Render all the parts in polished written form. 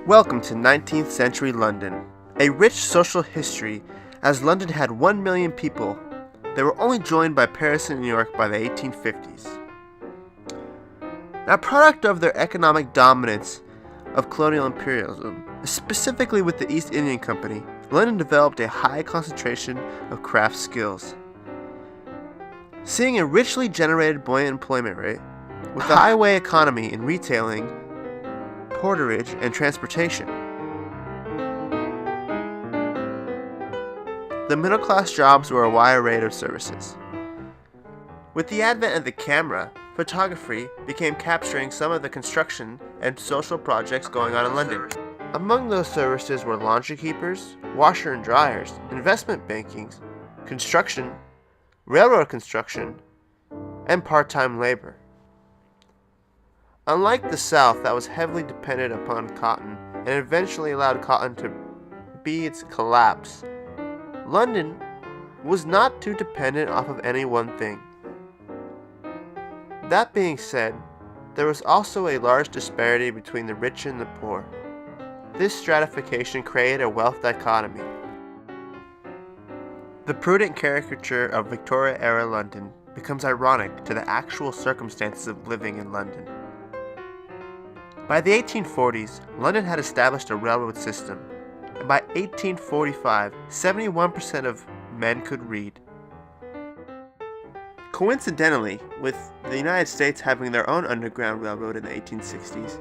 Welcome to 19th century London, a rich social history as London had 1 million people. They were only joined by Paris and New York by the 1850s. Now, product of their economic dominance of colonial imperialism, specifically with the East India Company, London developed a high concentration of craft skills. Seeing a richly generated buoyant employment rate, with a highway economy in retailing, porterage, and transportation. The middle-class jobs were a wide array of services. With the advent of the camera, photography became capturing some of the construction and social projects going on in London. Among those services were laundry keepers, washer and dryers, investment banking, construction, railroad construction, and part-time labor. Unlike the South, that was heavily dependent upon cotton and eventually allowed cotton to be its collapse, London was not too dependent off of any one thing. That being said, there was also a large disparity between the rich and the poor. This stratification created a wealth dichotomy. The prudent caricature of Victoria-era London becomes ironic to the actual circumstances of living in London. By the 1840s, London had established a railroad system, and by 1845, 71% of men could read. Coincidentally, with the United States having their own underground railroad in the 1860s,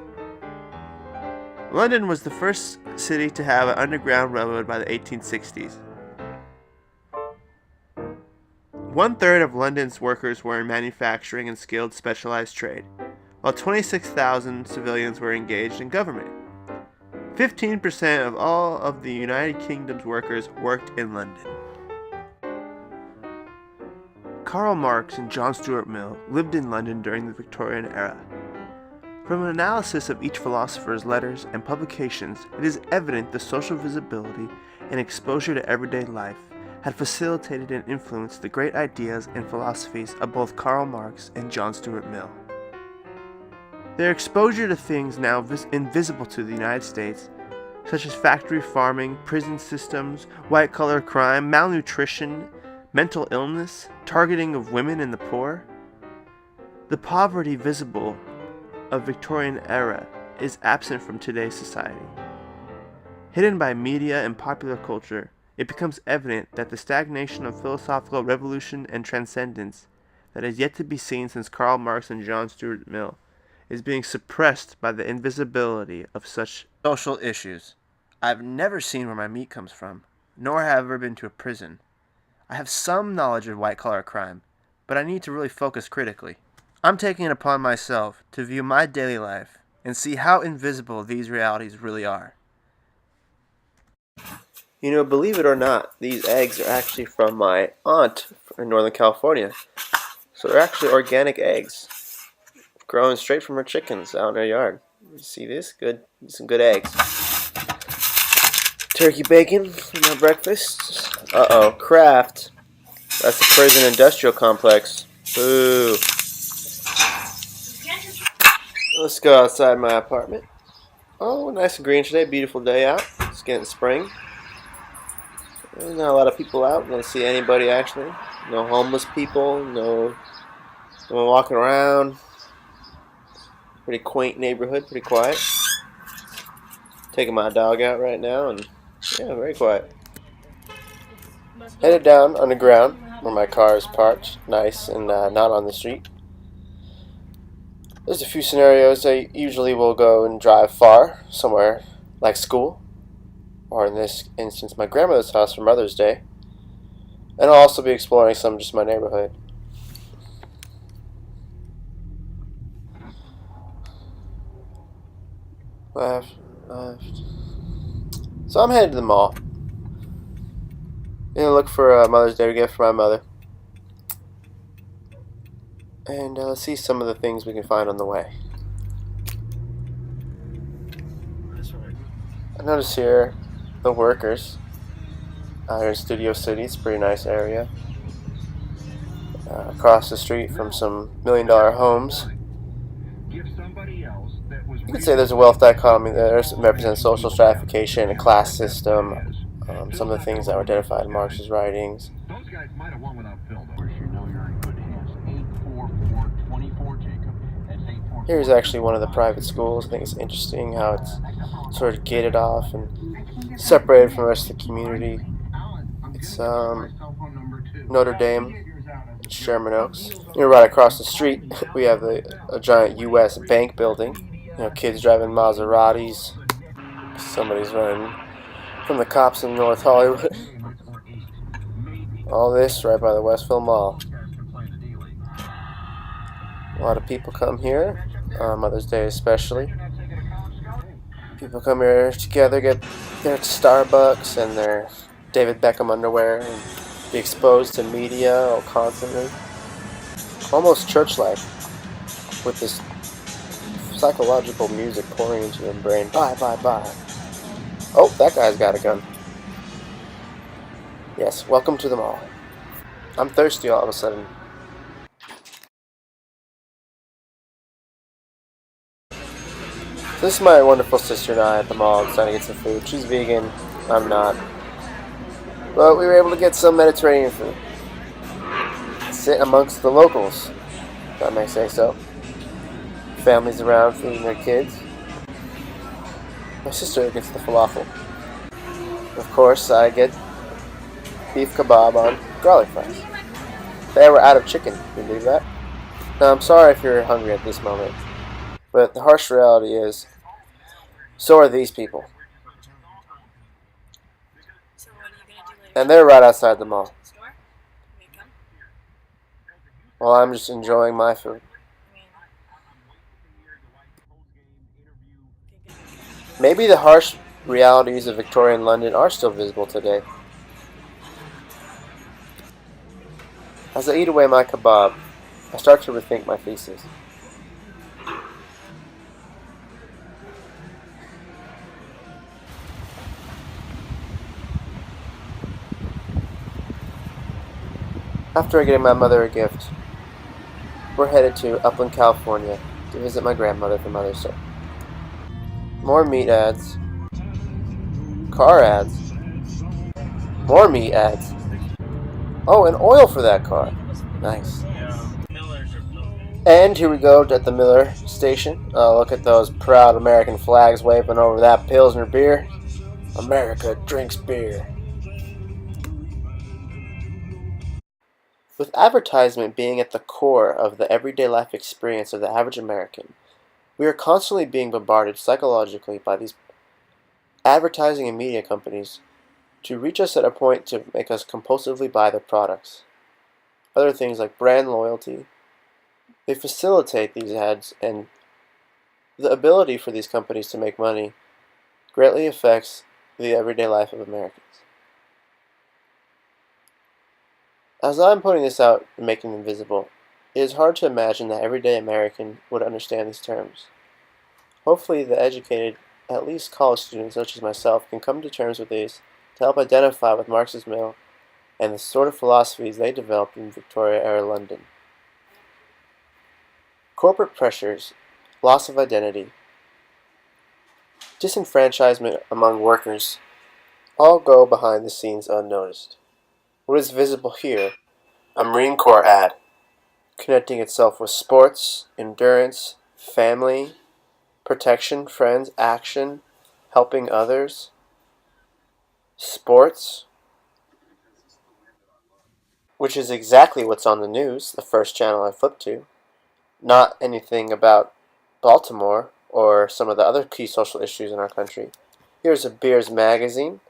London was the first city to have an underground railroad by the 1860s. 1/3 of London's workers were in manufacturing and skilled specialized trade, while 26,000 civilians were engaged in government. 15% of all of the United Kingdom's workers worked in London. Karl Marx and John Stuart Mill lived in London during the Victorian era. From an analysis of each philosopher's letters and publications, it is evident the social visibility and exposure to everyday life had facilitated and influenced the great ideas and philosophies of both Karl Marx and John Stuart Mill. Their exposure to things now invisible to the United States, such as factory farming, prison systems, white-collar crime, malnutrition, mental illness, targeting of women and the poor. The poverty visible of Victorian era is absent from today's society. Hidden by media and popular culture, it becomes evident that the stagnation of philosophical revolution and transcendence that is yet to be seen since Karl Marx and John Stuart Mill is being suppressed by the invisibility of such social issues. I've never seen where my meat comes from, nor have I ever been to a prison. I have some knowledge of white-collar crime, but I need to really focus critically. I'm taking it upon myself to view my daily life and see how invisible these realities really are. You know, believe it or not, these eggs are actually from my aunt in Northern California. So they're actually organic eggs, growing straight from her chickens out in her yard. You see this? Good, some good eggs. Turkey bacon for my breakfast. Uh-oh, Kraft. That's the prison industrial complex. Boo. Let's go outside my apartment. Oh, nice and green today. Beautiful day out. It's getting spring. There's not a lot of people out. Don't see anybody actually. No homeless people. No one walking around. Pretty quaint neighborhood. Pretty quiet. Taking my dog out right now, and yeah, very quiet. Headed down underground where my car is parked, nice and not on the street. There's a few scenarios I usually will go and drive far, somewhere like school, or in this instance my grandmother's house for Mother's Day, and I'll also be exploring some of just my neighborhood. Left. So I'm headed to the mall. Gonna look for a Mother's Day gift for my mother. And let's see some of the things we can find on the way. I notice here the workers here in Studio City. It's a pretty nice area. Across the street from some $1 million homes. Give somebody else that was You could say there's a wealth dichotomy there. It represents social stratification, a class system, some of the things that were identified in Marx's writings. Those guys might have won without Phil, though. You know you're in good hands. 844-24, Jacob. That's 844. Here's actually one of the private schools. I think it's interesting how it's sort of gated off and separated from the rest of the community. It's Notre Dame, Sherman Oaks. Right across the street, we have a giant U.S. bank building. Kids driving Maseratis. Somebody's running from the cops in North Hollywood. All this right by the Westville Mall. A lot of people come here, Mother's Day especially. People come here together, get their Starbucks and their David Beckham underwear, and be exposed to media constantly. Almost church-like, with this psychological music pouring into their brain. Bye, bye, bye. Oh, that guy's got a gun. Yes, welcome to the mall. I'm thirsty all of a sudden. This is my wonderful sister and I at the mall. I'm trying to get some food. She's vegan. I'm not. But we were able to get some Mediterranean food. Sit amongst the locals, if I may say so. Families around feeding their kids. My sister gets the falafel. Of course, I get beef kebab on garlic fries. They were out of chicken. Can you believe that? Now, I'm sorry if you're hungry at this moment. But the harsh reality is, so are these people. So what are you going to do later? And they're right outside the mall. Store? Can we come? Well, I'm just enjoying my food. Maybe the harsh realities of Victorian London are still visible today. As I eat away my kebab, I start to rethink my thesis. After getting my mother a gift, we're headed to Upland, California to visit my grandmother for Mother's Day. More meat ads. Car ads. More meat ads. Oh, and oil for that car. Nice. And here we go at the Miller station. Look at those proud American flags waving over that Pilsner beer. America drinks beer. With advertisement being at the core of the everyday life experience of the average American, we are constantly being bombarded psychologically by these advertising and media companies to reach us at a point to make us compulsively buy their products. Other things like brand loyalty, they facilitate these ads, and the ability for these companies to make money greatly affects the everyday life of Americans. As I'm putting this out and making them visible, it is hard to imagine that everyday American would understand these terms. Hopefully the educated, at least college students such as myself, can come to terms with these to help identify with Marx's mill and the sort of philosophies they developed in Victoria-era London. Corporate pressures, loss of identity, disenfranchisement among workers all go behind the scenes unnoticed. What is visible here, a Marine Corps ad, connecting itself with sports, endurance, family, protection, friends, action, helping others, sports, which is exactly what's on the news, the first channel I flipped to, not anything about Baltimore or some of the other key social issues in our country. Here's a Beers magazine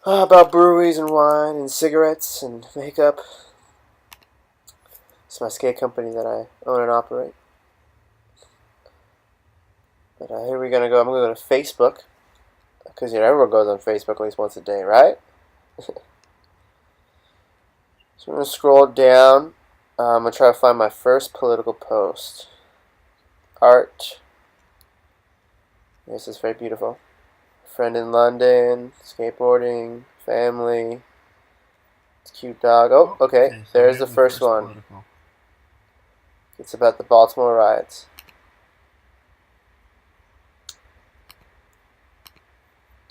about breweries and wine and cigarettes and makeup. It's my skate company that I own and operate. But here we're going to go. I'm going to go to Facebook. Because everyone goes on Facebook at least once a day, right? So I'm going to scroll down. I'm going to try to find my first political post. Art. This is very beautiful. Friend in London, skateboarding, family, it's a cute dog. Oh, okay, there's the first one. It's about the Baltimore riots.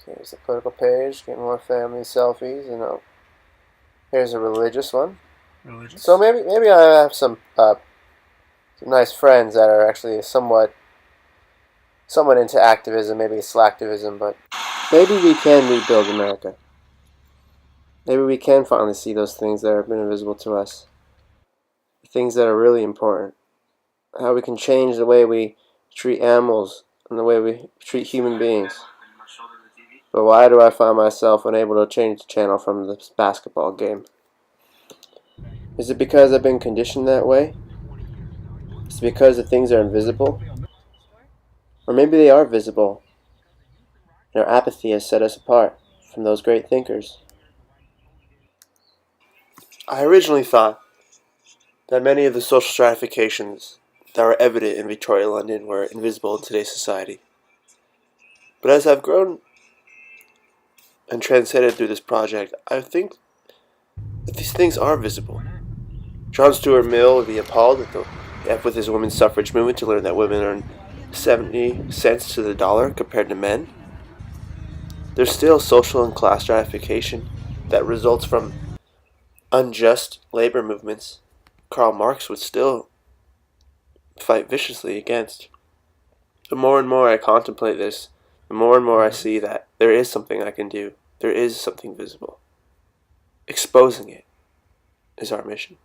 Here's the political page. Get more family selfies. Here's a religious one. Religious? So maybe I have some nice friends that are actually somewhat into activism, maybe slacktivism, but maybe we can rebuild America. Maybe we can finally see those things that have been invisible to us. Things that are really important. How we can change the way we treat animals and the way we treat human beings. But why do I find myself unable to change the channel from this basketball game? Is it because I've been conditioned that way? Is it because the things are invisible? Or maybe they are visible, and our apathy has set us apart from those great thinkers. I originally thought that many of the social stratifications that were evident in Victoria, London were invisible in today's society. But as I've grown and transcended through this project, I think that these things are visible. John Stuart Mill would be appalled with his women's suffrage movement to learn that women earn 70 cents to the dollar compared to men. There's still social and class stratification that results from unjust labor movements Karl Marx would still fight viciously against. The more and more I contemplate this, the more and more I see that there is something I can do. There is something visible. Exposing it is our mission.